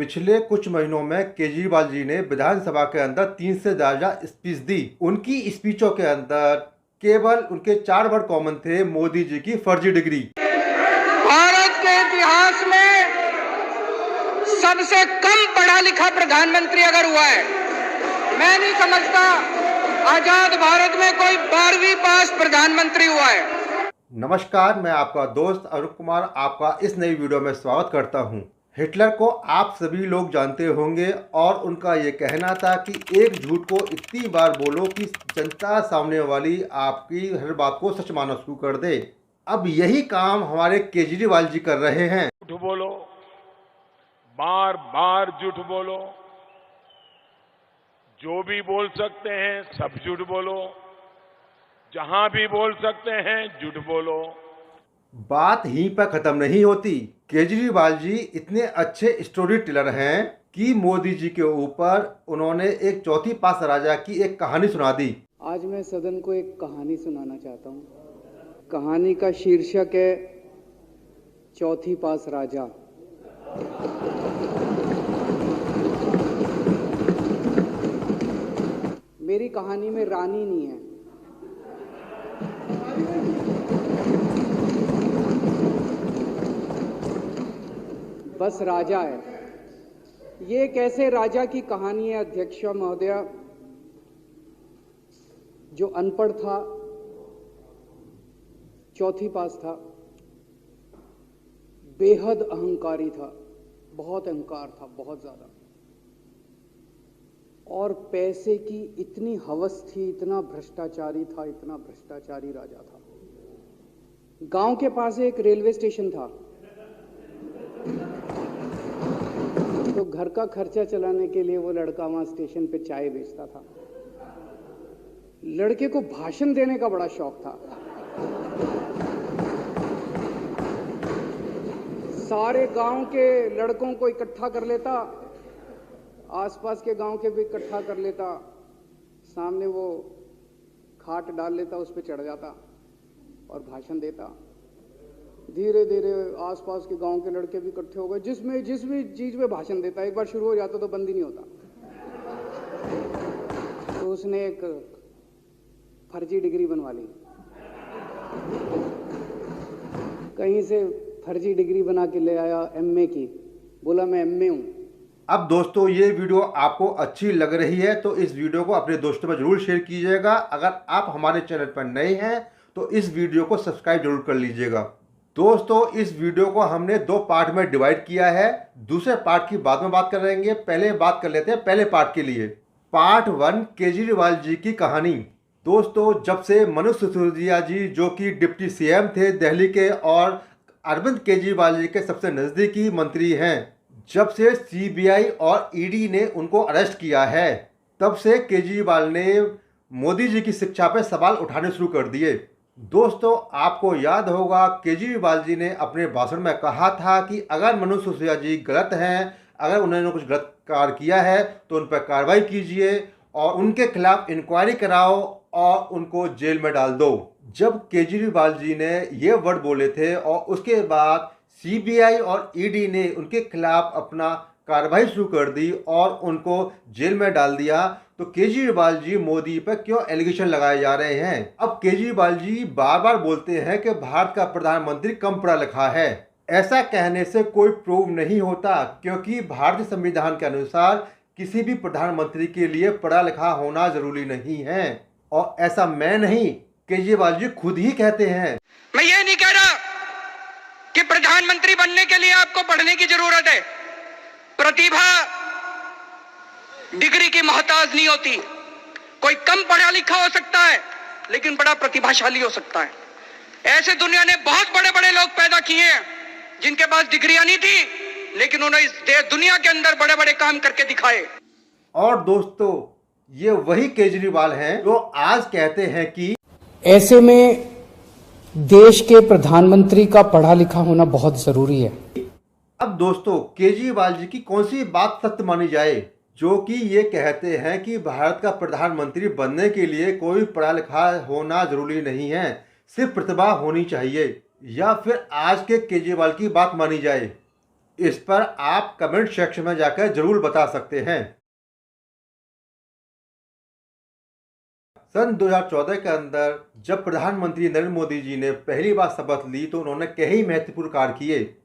पिछले कुछ महीनों में केजरीवाल जी ने विधानसभा के अंदर 3 से ज्यादा स्पीच दी। उनकी स्पीचों के अंदर केवल उनके 4 वर्ड कॉमन थे: मोदी जी की फर्जी डिग्री। भारत के इतिहास में सबसे कम पढ़ा लिखा प्रधानमंत्री अगर हुआ है, मैं नहीं समझता आजाद भारत में कोई 12वीं पास प्रधानमंत्री हुआ है। नमस्कार, मैं आपका दोस्त अरुण कुमार आपका इस नई वीडियो में स्वागत करता हूं। हिटलर को आप सभी लोग जानते होंगे और उनका ये कहना था कि एक झूठ को इतनी बार बोलो कि जनता सामने वाली आपकी हर बात को सच मानना शुरू कर दे। अब यही काम हमारे केजरीवाल जी कर रहे हैं। झूठ बोलो, बार बार झूठ बोलो, जो भी बोल सकते हैं सब झूठ बोलो, जहां भी बोल सकते हैं झूठ बोलो। बात यहीं पर खत्म नहीं होती। केजरीवाल जी इतने अच्छे स्टोरी टेलर हैं कि मोदी जी के ऊपर उन्होंने एक चौथी पास राजा की एक कहानी सुना दी। आज मैं सदन को एक कहानी सुनाना चाहता हूँ। कहानी का शीर्षक है चौथी पास राजा। मेरी कहानी में रानी नहीं है, बस राजा है। ये एक ऐसे राजा की कहानी है अध्यक्ष महोदया, जो अनपढ़ था, चौथी पास था, बेहद अहंकारी था, बहुत अहंकार था, बहुत ज्यादा, और पैसे की इतनी हवस थी, इतना भ्रष्टाचारी था, इतना भ्रष्टाचारी राजा था। गांव के पास एक रेलवे स्टेशन था, तो घर का खर्चा चलाने के लिए वो लड़का वहां स्टेशन पे चाय बेचता था। लड़के को भाषण देने का बड़ा शौक था। सारे गांव के लड़कों को इकट्ठा कर लेता, आसपास के गांव के भी इकट्ठा कर लेता, सामने वो खाट डाल लेता, उस पर चढ़ जाता और भाषण देता। धीरे धीरे आसपास के गांव के लड़के भी इकट्ठे हो गए। जिस भी चीज में भाषण देता, एक बार शुरू हो जाता तो बंद ही नहीं होता। तो उसने एक फर्जी डिग्री बनवा ली, कहीं से फर्जी डिग्री बना के ले आया एमए की। बोला मैं एमए हूं। अब दोस्तों, ये वीडियो आपको अच्छी लग रही है तो इस वीडियो को अपने दोस्तों में जरूर शेयर कीजिएगा। अगर आप हमारे चैनल पर नए हैं तो इस वीडियो को सब्सक्राइब जरूर कर लीजिएगा। दोस्तों, इस वीडियो को हमने 2 पार्ट में डिवाइड किया है। दूसरे पार्ट की बाद में बात करेंगे, पहले बात कर लेते हैं पहले पार्ट के लिए। पार्ट 1, केजरीवाल जी की कहानी। दोस्तों, जब से मनोज सिसोदिया जी, जो कि डिप्टी सीएम थे दिल्ली के और अरविंद केजरीवाल जी के सबसे नज़दीकी मंत्री हैं, जब से सीबीआई और ईडी ने उनको अरेस्ट किया है, तब से केजरीवाल ने मोदी जी की शिक्षा पर सवाल उठाने शुरू कर दिए। दोस्तों, आपको याद होगा केजरीवाल जी ने अपने भाषण में कहा था कि अगर मनोज सिसोदिया जी गलत हैं, अगर उन्होंने कुछ गलत कार्य किया है तो उन पर कार्रवाई कीजिए और उनके खिलाफ इंक्वायरी कराओ और उनको जेल में डाल दो। जब केजरीवाल जी ने ये वर्ड बोले थे और उसके बाद सीबीआई और ईडी ने उनके खिलाफ अपना कार्रवाई शुरू कर दी और उनको जेल में डाल दिया, तो केजरीवाल जी मोदी पर क्यों एलिगेशन लगाए जा रहे हैं? अब केजरीवाल जी बार बार बोलते हैं कि भारत का प्रधानमंत्री कम पढ़ा लिखा है। ऐसा कहने से कोई प्रूव नहीं होता, क्योंकि भारतीय संविधान के अनुसार किसी भी प्रधानमंत्री के लिए पढ़ा लिखा होना जरूरी नहीं है। और ऐसा मैं नहीं, केजरीवाल जी खुद ही कहते हैं। मैं ये नहीं कह रहा कि प्रधानमंत्री बनने के लिए आपको पढ़ने की जरूरत है। प्रतिभा डिग्री की मोहताज नहीं होती। कोई कम पढ़ा लिखा हो सकता है लेकिन बड़ा प्रतिभाशाली हो सकता है। ऐसे दुनिया ने बहुत बड़े बड़े लोग पैदा किए हैं जिनके पास डिग्रियां नहीं थी, लेकिन उन्होंने इस दुनिया के अंदर बड़े बड़े काम करके दिखाए। और दोस्तों, ये वही केजरीवाल हैं जो आज कहते हैं कि ऐसे में देश के प्रधानमंत्री का पढ़ा लिखा होना बहुत जरूरी है। अब दोस्तों, केजरीवाल जी की कौन सी बात सत्य मानी जाए, जो कि ये कहते हैं कि भारत का प्रधानमंत्री बनने के लिए कोई पढ़ा लिखा होना जरूरी नहीं है, सिर्फ प्रतिभा होनी चाहिए, या फिर आज के केजरीवाल की बात मानी जाए? इस पर आप कमेंट सेक्शन में जाकर जरूर बता सकते हैं। सन 2014 के अंदर जब प्रधानमंत्री नरेंद्र मोदी जी ने पहली बार शपथ ली तो उन्होंने कई महत्वपूर्ण कार्य किए।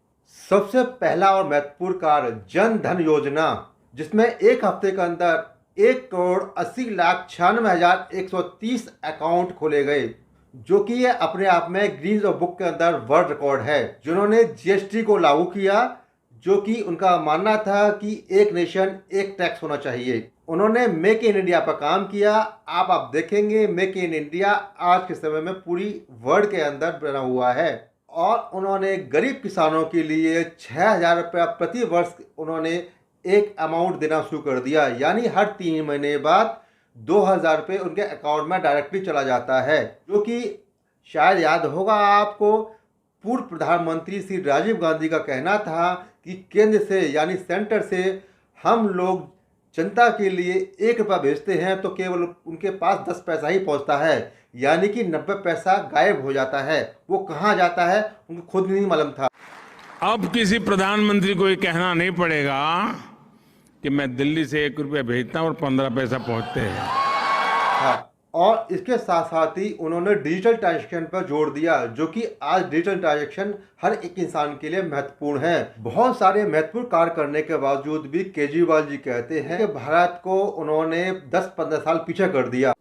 सबसे पहला और महत्वपूर्ण कार्य जन धन योजना, जिसमें एक हफ्ते के अंदर 1,80,96,130 अकाउंट खोले गए, जो कि ये अपने आप में गिनीज बुक के अंदर वर्ल्ड रिकॉर्ड है। जिन्होंने जीएसटी को लागू किया, जो कि उनका मानना था कि एक नेशन एक टैक्स होना चाहिए। उन्होंने मेक इन इंडिया पर काम किया। आप देखेंगे मेक इन इंडिया आज के समय में पूरी वर्ल्ड के अंदर बना हुआ है। और उन्होंने गरीब किसानों के लिए 6,000 रुपया प्रति वर्ष उन्होंने एक अमाउंट देना शुरू कर दिया, यानी हर 3 महीने बाद 2,000 रुपये उनके अकाउंट में डायरेक्टली चला जाता है। जो कि शायद याद होगा आपको, पूर्व प्रधानमंत्री श्री राजीव गांधी का कहना था कि केंद्र से यानी सेंटर से हम लोग जनता के लिए 1 रुपया भेजते हैं तो केवल उनके पास 10 पैसा ही पहुंचता है, यानी कि 90 पैसा गायब हो जाता है। वो कहाँ जाता है उनको खुद नहीं मालूम था। अब किसी प्रधानमंत्री को ये कहना नहीं पड़ेगा कि मैं दिल्ली से 1 रुपया भेजता हूं और 15 पैसा पहुंचते हैं। हाँ, और इसके साथ साथ ही उन्होंने डिजिटल ट्रांजैक्शन पर जोर दिया, जो कि आज डिजिटल ट्रांजैक्शन हर एक इंसान के लिए महत्वपूर्ण है। बहुत सारे महत्वपूर्ण कार्य करने के बावजूद भी केजरीवाल जी कहते हैं कि भारत को उन्होंने 10-15 साल पीछे कर दिया।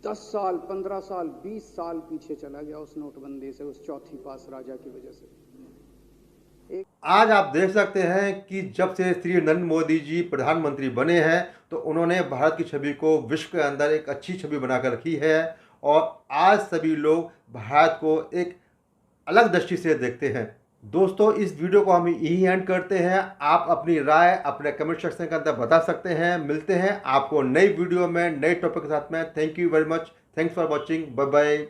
10 साल, 15 साल, 20 साल पीछे चला गया उस नोटबंदी से, उस चौथी पास राजा की वजह से। आज आप देख सकते हैं कि जब से श्री नरेंद्र मोदी जी प्रधानमंत्री बने हैं तो उन्होंने भारत की छवि को विश्व के अंदर एक अच्छी छवि बनाकर रखी है। और आज सभी लोग भारत को एक अलग दृष्टि से देखते हैं। दोस्तों, इस वीडियो को हम यही एंड करते हैं। आप अपनी राय अपने कमेंट सेक्शन के अंदर बता सकते हैं। मिलते हैं आपको नई वीडियो में नए टॉपिक के साथ में। Thank you very much. Thanks for watching. Bye bye.